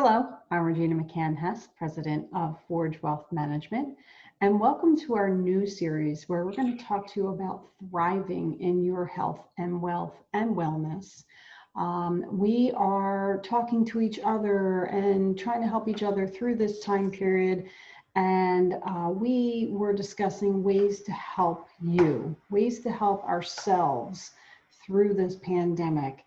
Hello, I'm Regina McCann-Hess, President of Forge Wealth Management, and welcome to our new series where we're going to talk to you about thriving in your health and wealth and wellness. We are talking to each other and trying to help each other through this time period, and we were discussing ways to help you, ways to help ourselves through this pandemic.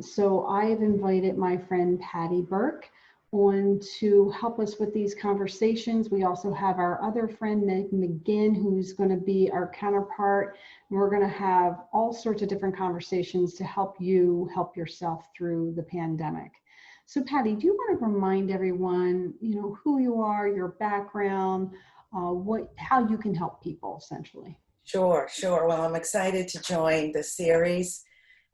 So I've invited my friend Patty Burke on to help us with these conversations. We also have our other friend Meg McGinn, who's going to be our counterpart. And we're going to have all sorts of different conversations to help you help yourself through the pandemic. So Patty, do you want to remind everyone, who you are, your background, how you can help people essentially? Sure. Well, I'm excited to join the series.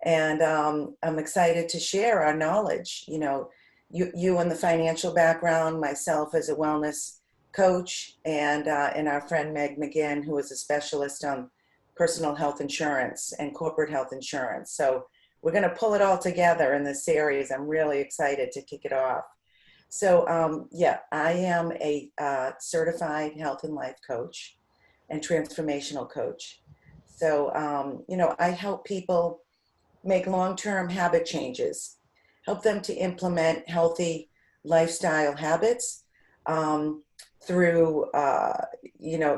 And I'm excited to share our knowledge. You in the financial background, myself as a wellness coach, and our friend Meg McGinn, who is a specialist on personal health insurance and corporate health insurance. So we're going to pull it all together in this series. I'm really excited to kick it off. So I am a certified health and life coach and transformational coach. So, I help people make long-term habit changes, help them to implement healthy lifestyle habits through,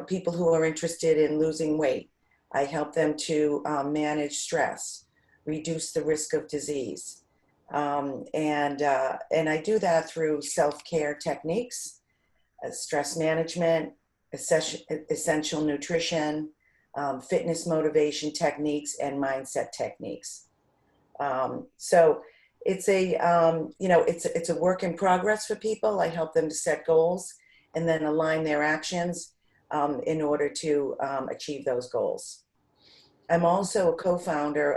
people who are interested in losing weight. I help them to manage stress, reduce the risk of disease. And I do that through self-care techniques, stress management, essential nutrition, fitness motivation techniques, and mindset techniques. So it's it's a work in progress for people. I help them to set goals and then align their actions in order to achieve those goals. I'm also a co-founder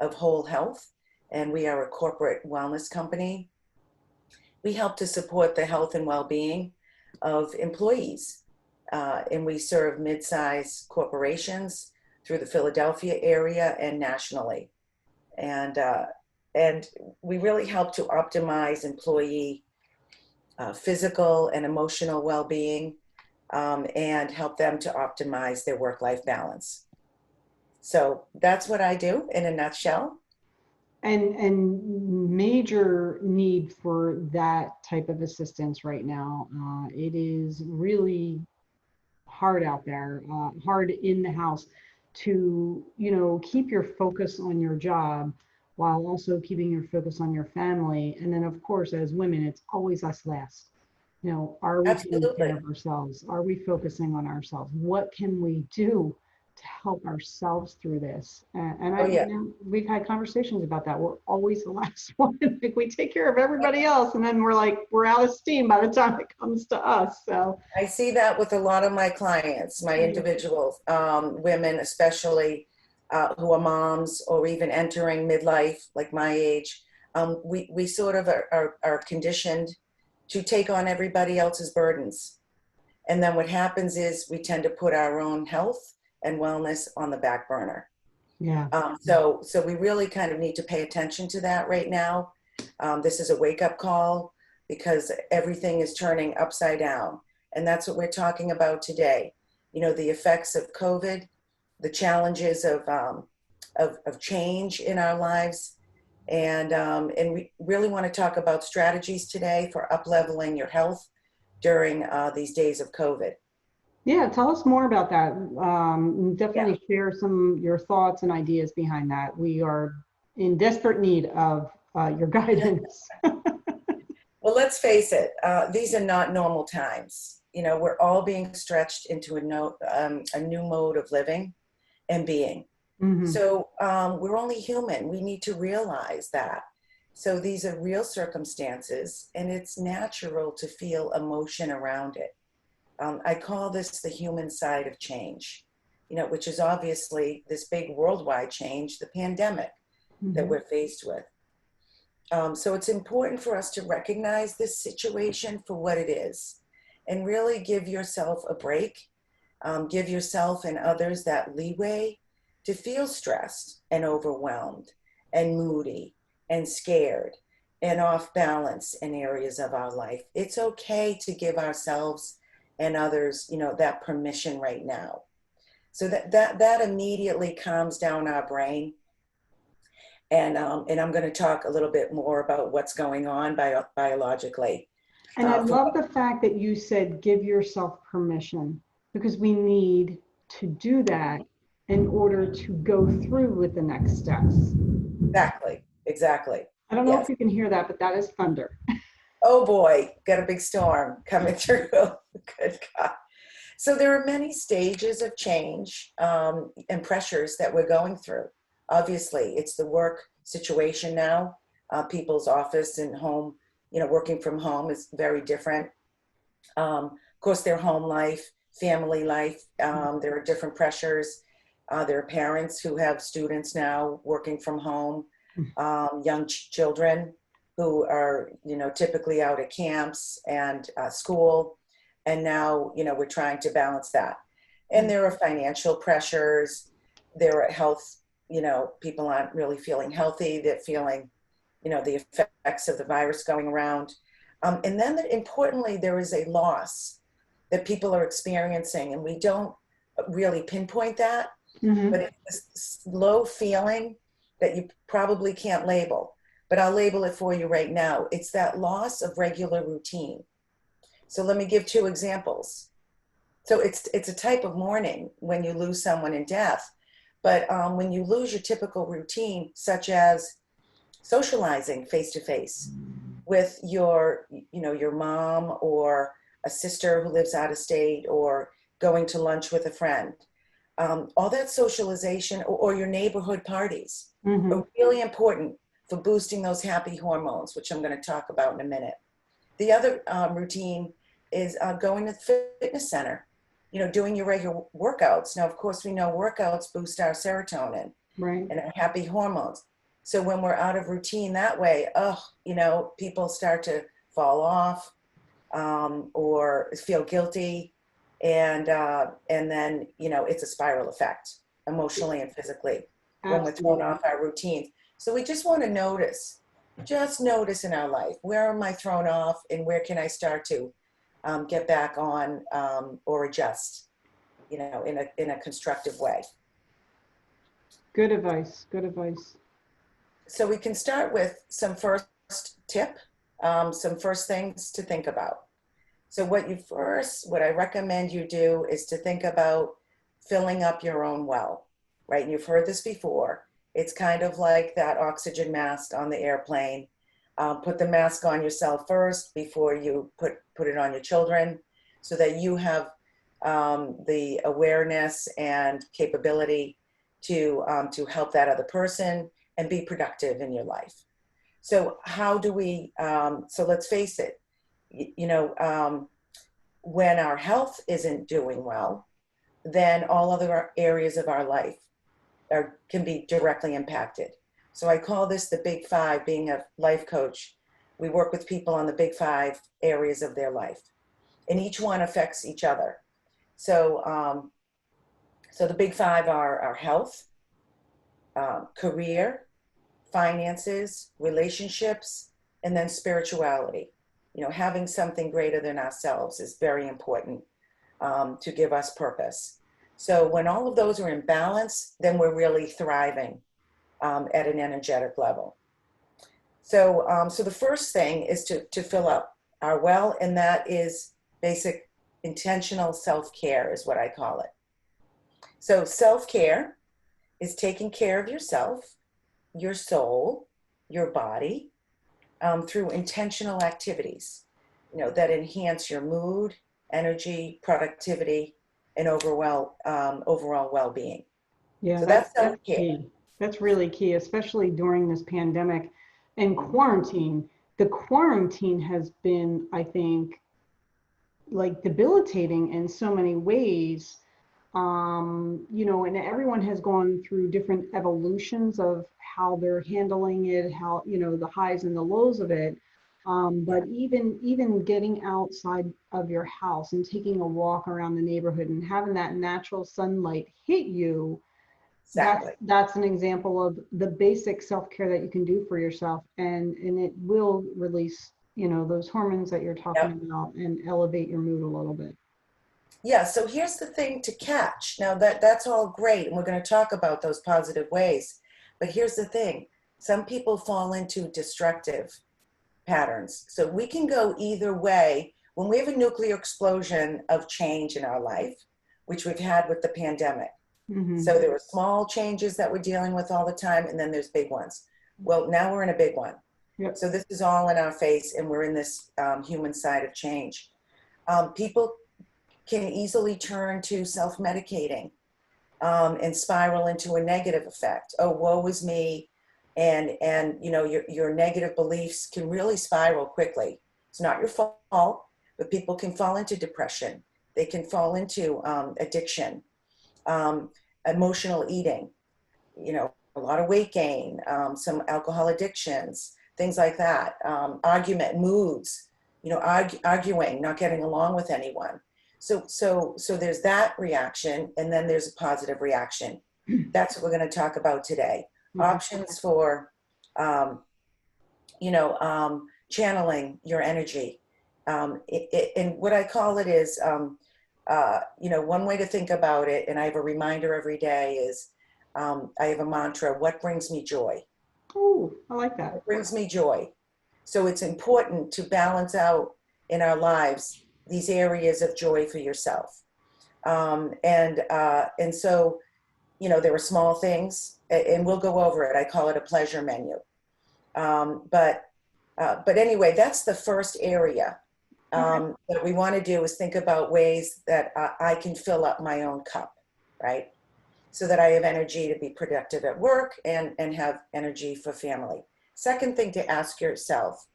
of Whole Health, and we are a corporate wellness company. We help to support the health and well-being of employees, and we serve mid-sized corporations through the Philadelphia area and nationally. And we really help to optimize employee physical and emotional well-being and help them to optimize their work-life balance. So that's what I do in a nutshell. And major need for that type of assistance right now. It is really hard out there, hard in the house to, keep your focus on your job while also keeping your focus on your family. And then of course, as women, it's always us last. Are we taking care of ourselves? Are we focusing on ourselves? What can we do to help ourselves through this? We've had conversations about that. We're always the last one. Like we take care of everybody else, and then we're out of steam by the time it comes to us. So I see that with a lot of my clients, my individual women, especially who are moms or even entering midlife, like my age. We sort of are conditioned to take on everybody else's burdens. And then what happens is we tend to put our own health and wellness on the back burner. Yeah. So we really kind of need to pay attention to that right now. This is a wake-up call because everything is turning upside down. And that's what we're talking about today. The effects of COVID, the challenges of change in our lives. And we really want to talk about strategies today for up-leveling your health during these days of COVID. Yeah, tell us more about that. Definitely share some your thoughts and ideas behind that. We are in desperate need of your guidance. Well, let's face it, these are not normal times. We're all being stretched into a new mode of living and being. Mm-hmm. So we're only human. We need to realize that. So these are real circumstances, and it's natural to feel emotion around it. I call this the human side of change, which is obviously this big worldwide change, the pandemic that we're faced with. So it's important for us to recognize this situation for what it is and really give yourself a break, give yourself and others that leeway to feel stressed and overwhelmed and moody and scared and off balance in areas of our life. It's okay to give ourselves and others, that permission right now. So that immediately calms down our brain. And I'm going to talk a little bit more about what's going on biologically. And I love the fact that you said give yourself permission, because we need to do that in order to go through with the next steps. Exactly. I don't know Yes. if you can hear that, but that is thunder. Oh boy, got a big storm coming through. Good God. So there are many stages of change and pressures that we're going through. Obviously, it's the work situation now. People's office and home, working from home is very different. Of course, their home life, family life, there are different pressures. There are parents who have students now working from home, young children who are, typically out at camps and school. And now, we're trying to balance that. And there are financial pressures. There are health, people aren't really feeling healthy. They're feeling, the effects of the virus going around. And then importantly, there is a loss that people are experiencing, and we don't really pinpoint that, but it's this low feeling that you probably can't label, but I'll label it for you right now. It's that loss of regular routine. So let me give 2 examples. So it's a type of mourning when you lose someone in death, but when you lose your typical routine, such as socializing face to face with your mom or a sister who lives out of state, or going to lunch with a friend, all that socialization, or your neighborhood parties are really important for boosting those happy hormones, which I'm going to talk about in a minute. The other routine is going to the fitness center, doing your regular workouts. Now, of course, we know workouts boost our serotonin and our happy hormones. So when we're out of routine that way, people start to fall off or feel guilty. And then, it's a spiral effect emotionally and physically. Absolutely. When we're thrown off our routines. So we just want to just notice in our life, where am I thrown off, and where can I start to get back on or adjust, in a constructive way. Good advice. Good advice. So we can start with some first tip, some first things to think about. So what I recommend you do is to think about filling up your own well, right? And you've heard this before. It's kind of like that oxygen mask on the airplane. Put the mask on yourself first before you put it on your children, so that you have the awareness and capability to help that other person and be productive in your life. So how do we, so let's face it, when our health isn't doing well, then all other areas of our life can be directly impacted. So I call this the big 5. Being a life coach, we work with people on the big 5 areas of their life, and each one affects each other. So, so the big 5 are our health, career, finances, relationships, and then spirituality. Having something greater than ourselves is very important to give us purpose. So when all of those are in balance, then we're really thriving at an energetic level. So, so the first thing is to fill up our well, and that is basic intentional self-care is what I call it. So self-care is taking care of yourself, your soul, your body, through intentional activities, that enhance your mood, energy, productivity, and overall well-being. Yeah, so that's self-care. key. That's really key, especially during this pandemic and quarantine. The quarantine has been, I think, like debilitating in so many ways. And everyone has gone through different evolutions of how they're handling it, how, the highs and the lows of it. But even getting outside of your house and taking a walk around the neighborhood and having that natural sunlight hit you Exactly. That's an example of the basic self-care that you can do for yourself, and it will release, those hormones that you're talking Yep. about and elevate your mood a little bit. Yeah, so here's the thing to catch. Now that's all great, and we're going to talk about those positive ways. But here's the thing. Some people fall into destructive patterns. So we can go either way. When we have a nuclear explosion of change in our life, which we've had with the pandemic. Mm-hmm. So there were small changes that we're dealing with all the time, and then there's big ones. Well, now we're in a big one. Yep. So this is all in our face, and we're in this human side of change. People can easily turn to self-medicating and spiral into a negative effect. Oh, woe is me. And your negative beliefs can really spiral quickly. It's not your fault, but people can fall into depression. They can fall into addiction, emotional eating, a lot of weight gain, some alcohol addictions, things like that, argument moods, arguing, not getting along with anyone. So there's that reaction, and then there's a positive reaction. That's what we're going to talk about today. Okay. Options for, channeling your energy. And what I call it is, one way to think about it, and I have a reminder every day, is I have a mantra: what brings me joy? Oh, I like that. What brings me joy? So it's important to balance out in our lives these areas of joy for yourself. And so, there are small things, and we'll go over it. I call it a pleasure menu. But anyway, that's the first area that we want to do, is think about ways that I can fill up my own cup, right? So that I have energy to be productive at work and have energy for family. Second thing to ask yourself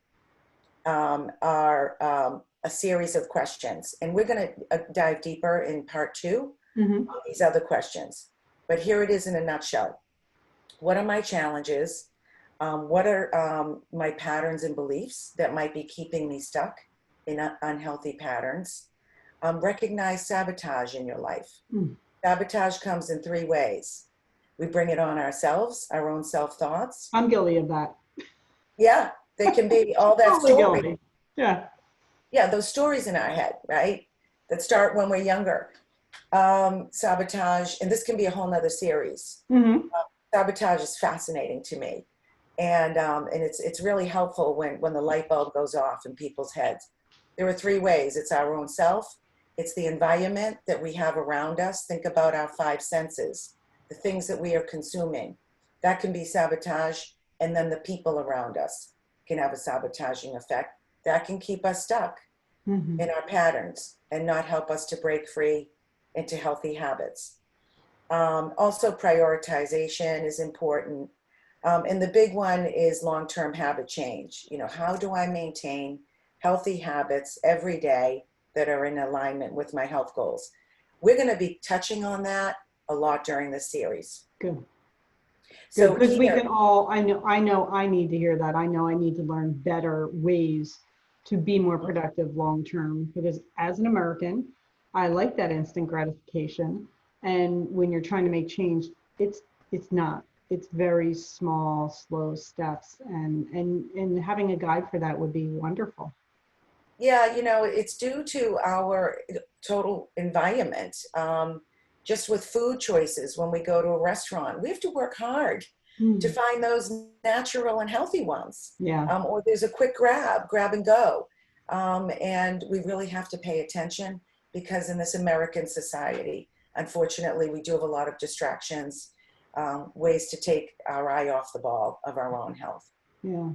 are a series of questions. And we're going to dive deeper in part 2 on these other questions. But here it is in a nutshell. What are my challenges? What are my patterns and beliefs that might be keeping me stuck in unhealthy patterns? Recognize sabotage in your life. Sabotage comes in 3 ways. We bring it on ourselves, our own self-thoughts. I'm guilty of that. Yeah, they can be all that Totally story. guilty. Yeah. Yeah, those stories in our head, right? That start when we're younger. Sabotage, and this can be a whole nother series. Sabotage is fascinating to me. And it's really helpful when the light bulb goes off in people's heads. There are 3 ways. It's our own self. It's the environment that we have around us. Think about our 5 senses, the things that we are consuming. That can be sabotage. And then the people around us can have a sabotaging effect. That can keep us stuck in our patterns and not help us to break free into healthy habits. Also, prioritization is important. And the big one is long-term habit change. How do I maintain healthy habits every day that are in alignment with my health goals? We're going to be touching on that a lot during this series. Good. So because we can all, I know I need to hear that. I know I need to learn better ways to be more productive long-term, because as an American, I like that instant gratification. And when you're trying to make change, it's not. It's very small, slow steps, and having a guide for that would be wonderful. Yeah, it's due to our total environment. Just with food choices, when we go to a restaurant, we have to work hard to find those natural and healthy ones. Yeah. Or there's a quick grab and go. And we really have to pay attention, because in this American society, unfortunately, we do have a lot of distractions, ways to take our eye off the ball of our own health. Yeah.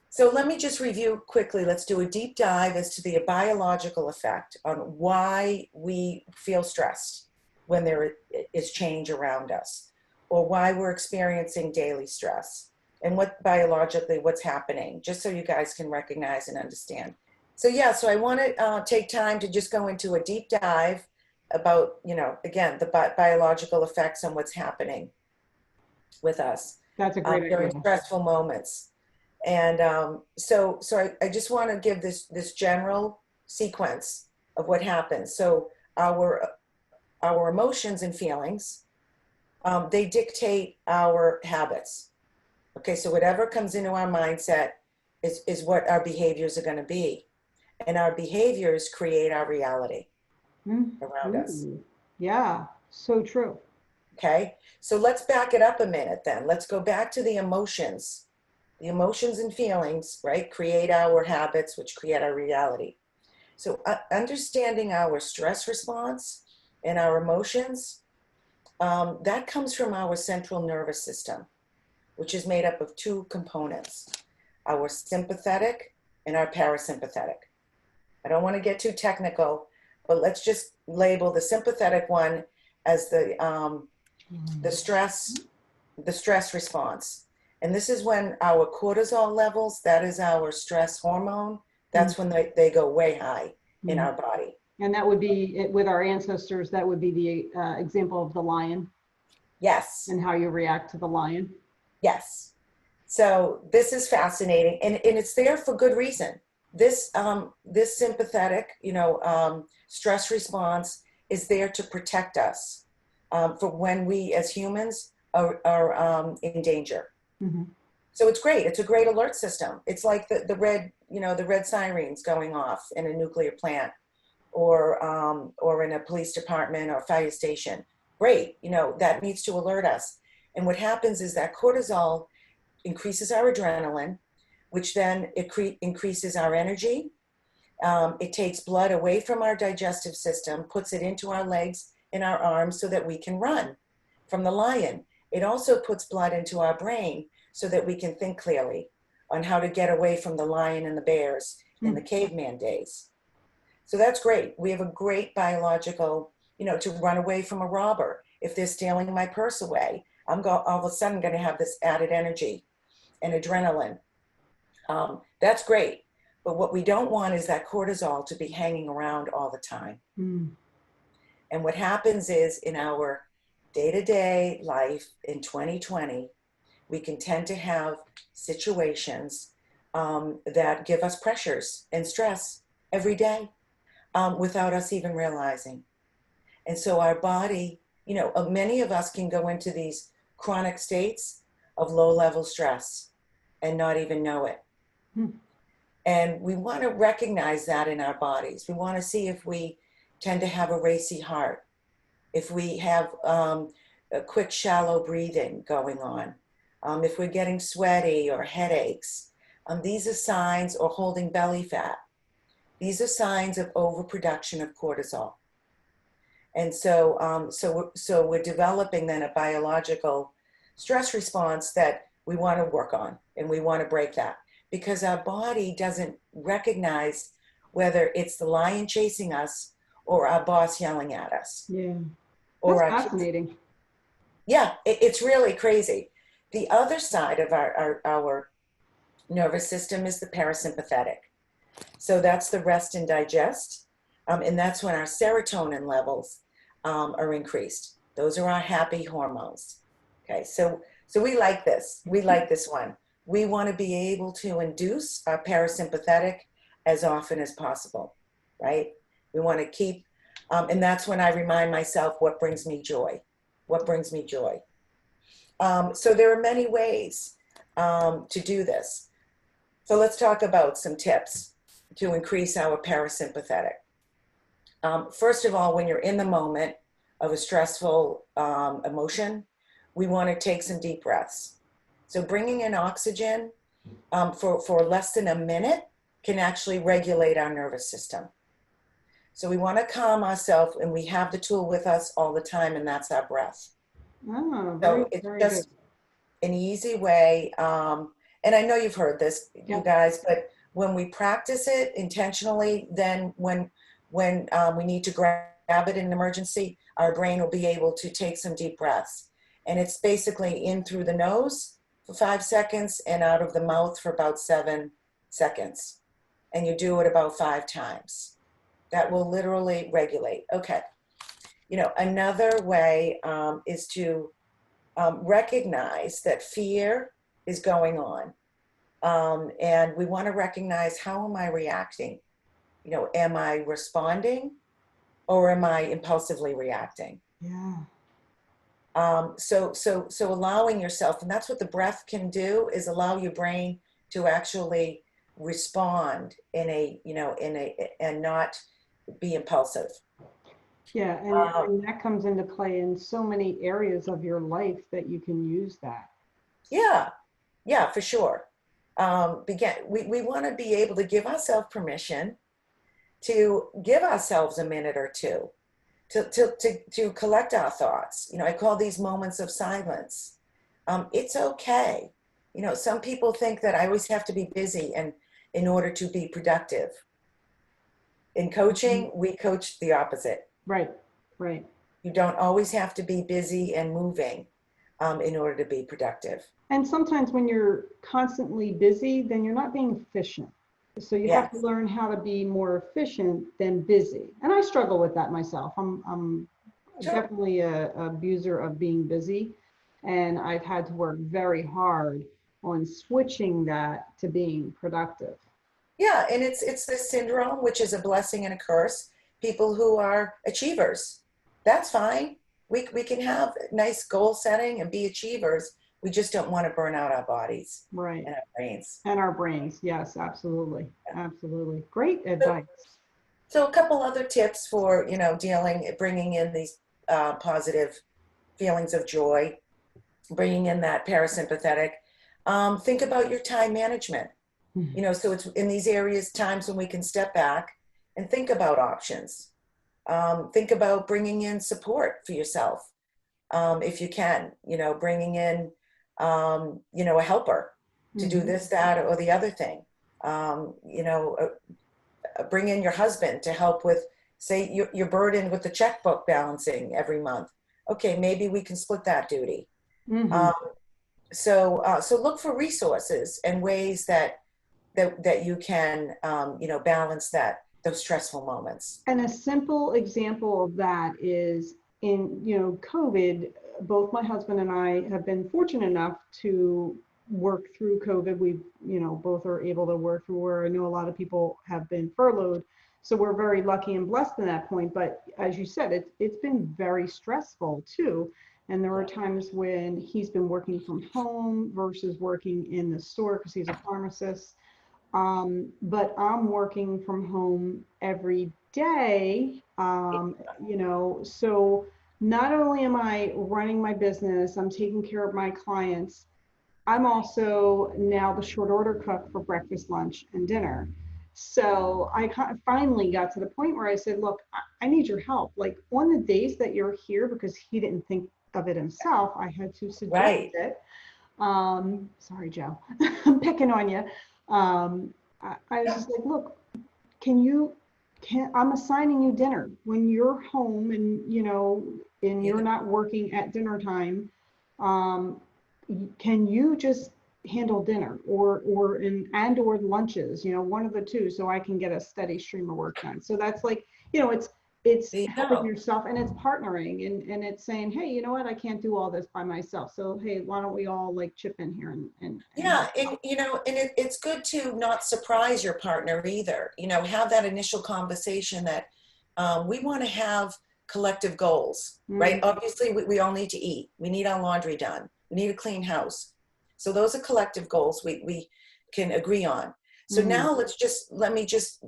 So let me just review quickly. Let's do a deep dive as to the biological effect on why we feel stressed when there is change around us, or why we're experiencing daily stress, and what's happening, just so you guys can recognize and understand. So I want to take time to just go into a deep dive about, again, the biological effects on what's happening with us. That's a great idea. During stressful moments. And so I just want to give this general sequence of what happens. So our emotions and feelings They dictate our habits. Okay, so whatever comes into our mindset is what our behaviors are going to be. And our behaviors create our reality around us. Ooh, yeah, so true. Okay, so let's back it up a minute then. Let's go back to the emotions. The emotions and feelings, right, create our habits, which create our reality. So understanding our stress response and our emotions, that comes from our central nervous system, which is made up of two components, our sympathetic and our parasympathetic. I don't want to get too technical, but let's just label the sympathetic one as the stress, the stress response. And this is when our cortisol levels, that is our stress hormone, that's when they go way high in our body. And that would be with our ancestors, that would be the example of the lion Yes, and how you react to the lion. yes. So this is fascinating, and it's there for good reason. This sympathetic, stress response is there to protect us for when we as humans are in danger. Mm-hmm. So it's great. It's a great alert system. It's like the red, the red sirens going off in a nuclear plant or in a police department or fire station. Great, that needs to alert us. And what happens is that cortisol increases our adrenaline, which then increases our energy. It takes blood away from our digestive system, puts it into our legs and our arms so that we can run from the lion. It also puts blood into our brain so that we can think clearly on how to get away from the lion and the bears in the caveman days. So that's great. We have a great biological, to run away from a robber. If they're stealing my purse away, all of a sudden going to have this added energy and adrenaline. That's great. But what we don't want is that cortisol to be hanging around all the time. And what happens is in our day-to-day life in 2020, we can tend to have situations that give us pressures and stress every day without us even realizing. And so our body, many of us can go into these chronic states of low-level stress and not even know it. And we want to recognize that in our bodies. We want to see if we tend to have a racy heart, if we have a quick, shallow breathing going on, if we're getting sweaty or headaches. These are signs, or holding belly fat. These are signs of overproduction of cortisol. And so we're developing then a biological stress response that we want to work on, and we want to break that, because our body doesn't recognize whether it's the lion chasing us or our boss yelling at us. Yeah, or that's fascinating. It's really crazy. The other side of our nervous system is the parasympathetic. So that's the rest and digest. And that's when our serotonin levels are increased. Those are our happy hormones. Okay, so we like this. We like this one. We want to be able to induce our parasympathetic as often as possible, right? We want to keep, and that's when I remind myself what brings me joy. What brings me joy? So there are many ways to do this. So let's talk about some tips to increase our parasympathetic. First of all, when you're in the moment of a stressful emotion, we want to take some deep breaths. So bringing in oxygen for less than a minute can actually regulate our nervous system. So we want to calm ourselves, and we have the tool with us all the time, and that's our breath. Oh, So it's very just an easy way. And I know you've heard this, you guys, but when we practice it intentionally, then when we need to grab it in an emergency, our brain will be able to take some deep breaths. And it's basically in through the nose for 5 seconds and out of the mouth for about 7 seconds. And you do it about 5 times. That will literally regulate. Okay. Another way is to recognize that fear is going on. And we want to recognize, how am I reacting? Am I responding or am I impulsively reacting? Yeah. So allowing yourself, and that's what the breath can do, is allow your brain to actually respond and not be impulsive. Yeah, Um, and that comes into play in so many areas of your life that you can use that. yeah, yeah, for sure. We want to be able to give ourselves permission to give ourselves a minute or two to collect our thoughts. I call these moments of silence. It's okay. Some people think that I always have to be busy and in order to be productive. In Mhm. coaching, we coach the opposite. Right, right. You don't always have to be busy and moving in order to be productive. And sometimes when you're constantly busy, then you're not being efficient. So you have to Yes. learn how to be more efficient than busy. And I struggle with that myself. I'm Sure. definitely a abuser of being busy. And I've had to work very hard on switching that to being productive. Yeah, and it's this syndrome, which is a blessing and a curse. People who are achievers, that's fine. We can have nice goal setting and be achievers. We just don't want to burn out our bodies Right. and our brains. And our brains. Yes, absolutely. Absolutely. Great So, advice. so a couple other tips for bringing in these positive feelings of joy, bringing in that parasympathetic. Think about your time management. So it's in these areas, times when we can step back and think about options. Think about bringing in support for yourself, if you can, bringing in, a helper to do Mhm. this, that, or the other thing. Bring in your husband to help with, say, you're burdened with the checkbook balancing every month. Okay, maybe we can split that duty. Mhm. Um, so look for resources and ways that you can balance those stressful moments. And a simple example of that is in, COVID, both my husband and I have been fortunate enough to work through COVID. We, both are able to work through where I know a lot of people have been furloughed. So we're very lucky and blessed in that point. But as you said, it's been very stressful too. And there are times when he's been working from home versus working in the store because he's a pharmacist. But I'm working from home every day, so not only am I running my business, I'm taking care of my clients, I'm also now the short order cook for breakfast, lunch, and dinner. So I finally got to the point where I said, look, I need your help. Like on the days that you're here, because he didn't think of it himself, I had to suggest Right. it. Sorry, Joe, I'm picking on you. I was just like, look, can you, I'm assigning you dinner when you're home and, and you're not working at dinner time. Um, can you just handle dinner or lunches, one of the two, so I can get a steady stream of work done. So that's like, it's There you helping go. yourself and it's partnering and it's saying, hey, you know what, I can't do all this by myself. So hey, why don't we all like chip in here and Yeah, help and out? it's good to not surprise your partner either. Have that initial conversation that we want to have collective goals, right? Mm, Obviously, we all need to eat. We need our laundry done. We need a clean house. So those are collective goals we can agree on. So mm, now let me just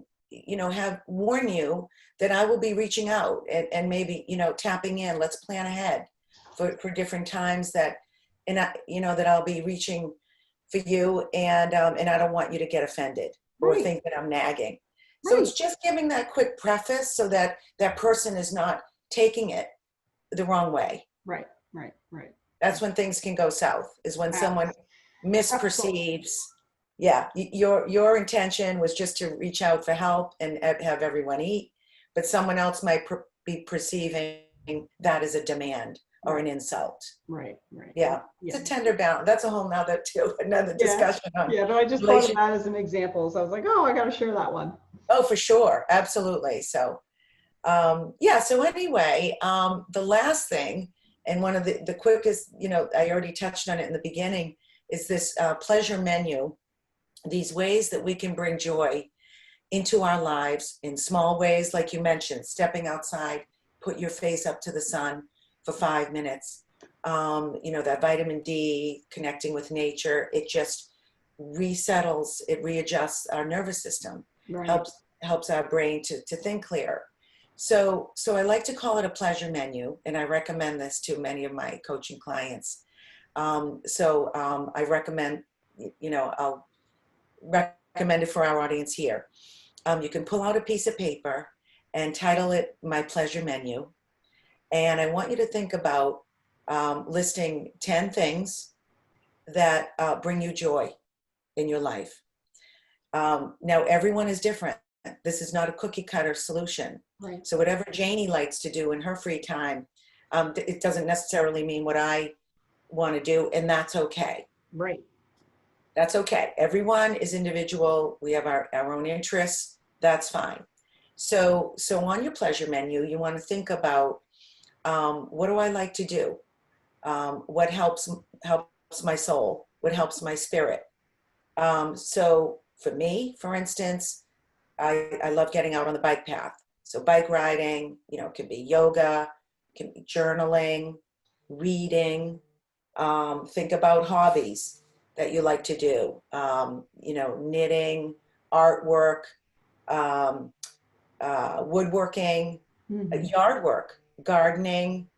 have warn you that I will be reaching out and maybe tapping in. Let's plan ahead for different times and that I'll be reaching for you, and I don't want you to get offended or right, think that I'm nagging. So right, it's just giving that quick preface so that that person is not taking it the wrong way. right, right, right. That's when things can go south, is when someone Abs- Absolutely. misperceives. Yeah, your intention was just to reach out for help and have everyone eat, but someone else might be perceiving that as a demand or an Right, insult. right, right. Yeah, it's Yeah. a tender balance. That's a whole nother too, another Yeah. discussion on Yeah. But I just thought of relation. that as an example. So I was like, oh, I got to share that one. Oh, for sure, absolutely. So, yeah. So anyway, the last thing, and one of the quickest, I already touched on it in the beginning, is this pleasure menu. These ways that we can bring joy into our lives in small ways, like you mentioned, stepping outside, put your face up to the sun for 5 minutes. that vitamin D, connecting with nature, it just resettles, it readjusts our nervous system, Right. helps our brain to think clear. So I like to call it a pleasure menu, and I recommend this to many of my coaching clients. I recommend, I'll recommend it for our audience here. You can pull out a piece of paper and title it My Pleasure Menu. And I want you to think about listing 10 things that bring you joy in your life. Now, everyone is different. This is not a cookie cutter solution. Right. So whatever Janie likes to do in her free time, it doesn't necessarily mean what I want to do, and that's okay. Right. That's okay. Everyone is individual. We have our own interests. That's fine. So on your pleasure menu, you want to think about, what do I like to do? What helps my soul? What helps my spirit? So for me, for instance, I love getting out on the bike path. So bike riding, it can be yoga, it can be journaling, reading. Think about hobbies that you like to do. Knitting, artwork, woodworking, yard work, gardening,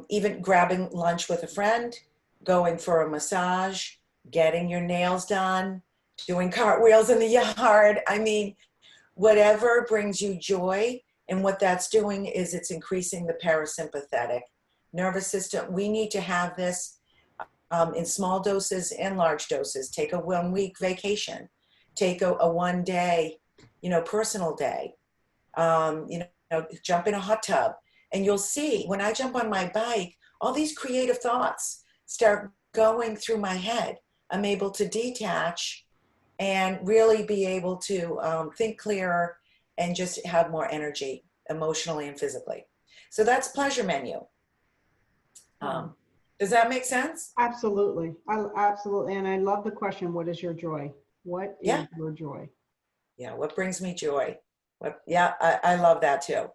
even grabbing lunch with a friend, going for a massage, getting your nails done, doing cartwheels in the yard. I mean, whatever brings you joy. And what that's doing is it's increasing the parasympathetic nervous system. We need to have this in small doses and large doses. Take a 1 week vacation, take a 1 day, personal day, jump in a hot tub. And you'll see when I jump on my bike, all these creative thoughts start going through my head. I'm able to detach and really be able to think clearer and just have more energy emotionally and physically. So that's pleasure menu. Does that make sense? Absolutely. Absolutely. And I love the question, what is your joy? What is your joy? Yeah, what brings me joy? I love that too.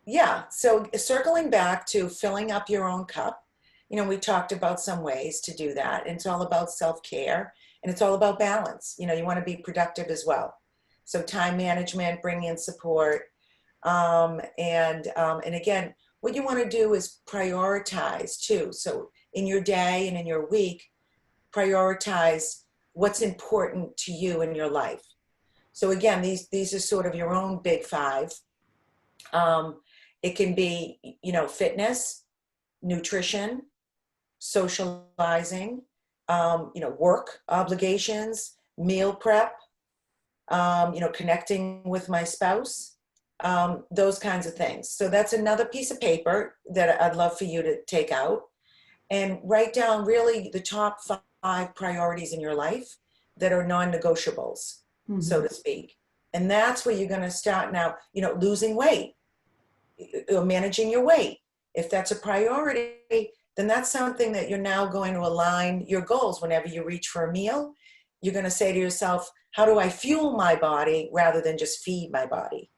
Yeah. So circling back to filling up your own cup, we talked about some ways to do that. And it's all about self-care, and it's all about balance. You want to be productive as well. So time management, bring in support. And again, what you want to do is prioritize too. So in your day and in your week, prioritize what's important to you in your life. So again, these are sort of your own big five. It can be, fitness, nutrition, socializing, work obligations, meal prep, connecting with my spouse, those kinds of things. So that's another piece of paper that I'd love for you to take out and write down really the top 5 priorities in your life that are non-negotiables, so to speak. And that's where you're going to start now, losing weight, managing your weight. If that's a priority, then that's something that you're now going to align your goals. Whenever you reach for a meal, you're going to say to yourself, how do I fuel my body rather than just feed my body?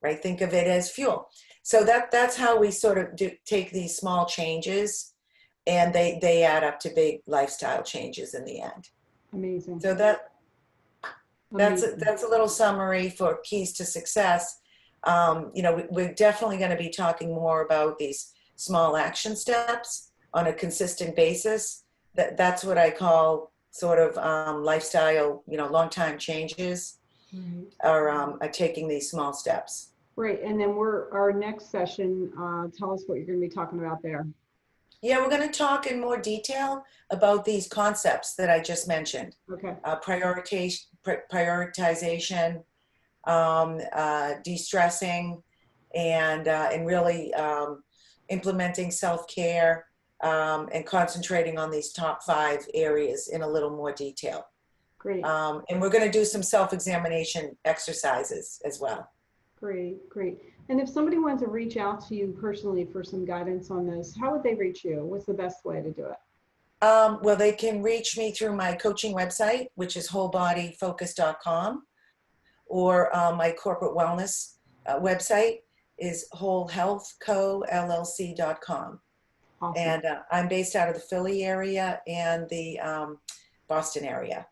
Right? Think of it as fuel. So that's how we sort of take these small changes, and they add up to big lifestyle changes in the end. Amazing. So that's a little summary for keys to success. We're definitely going to be talking more about these small action steps on a consistent basis. That's what I call sort of lifestyle, long time changes are taking these small steps. Right. And then our next session, tell us what you're going to be talking about there. Yeah, we're going to talk in more detail about these concepts that I just mentioned. Okay. Prioritization, de-stressing, and really implementing self-care, and concentrating on these top 5 areas in a little more detail. Great. And we're going to do some self-examination exercises as well. Great, great. And if somebody wanted to reach out to you personally for some guidance on this, how would they reach you? What's the best way to do it? Well, they can reach me through my coaching website, which is wholebodyfocus.com, or my corporate wellness website, is wholehealthcollc.com. Awesome. And I'm based out of the Philly area and the Boston area.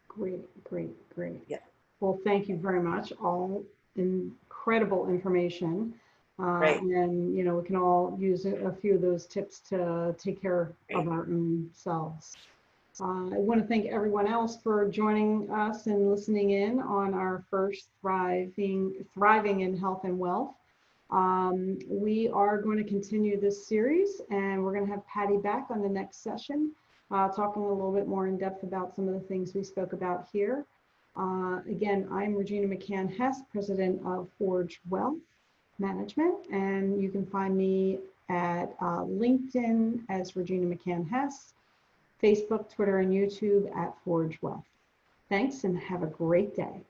Great, great, great. Yeah. Well, thank you very much. All incredible information. Right. And, you know, we can all use a few of those tips to take care of our own selves. I want to thank everyone else for joining us and listening in on our first Thriving in Health and Wealth. We are going to continue this series, and we're going to have Patty back on the next session, talking a little bit more in depth about some of the things we spoke about here. Again, I'm Regina McCann Hess, president of Forge Wealth Management, and you can find me at LinkedIn as Regina McCann Hess, Facebook, Twitter, and YouTube at Forge Wealth. Thanks, and have a great day.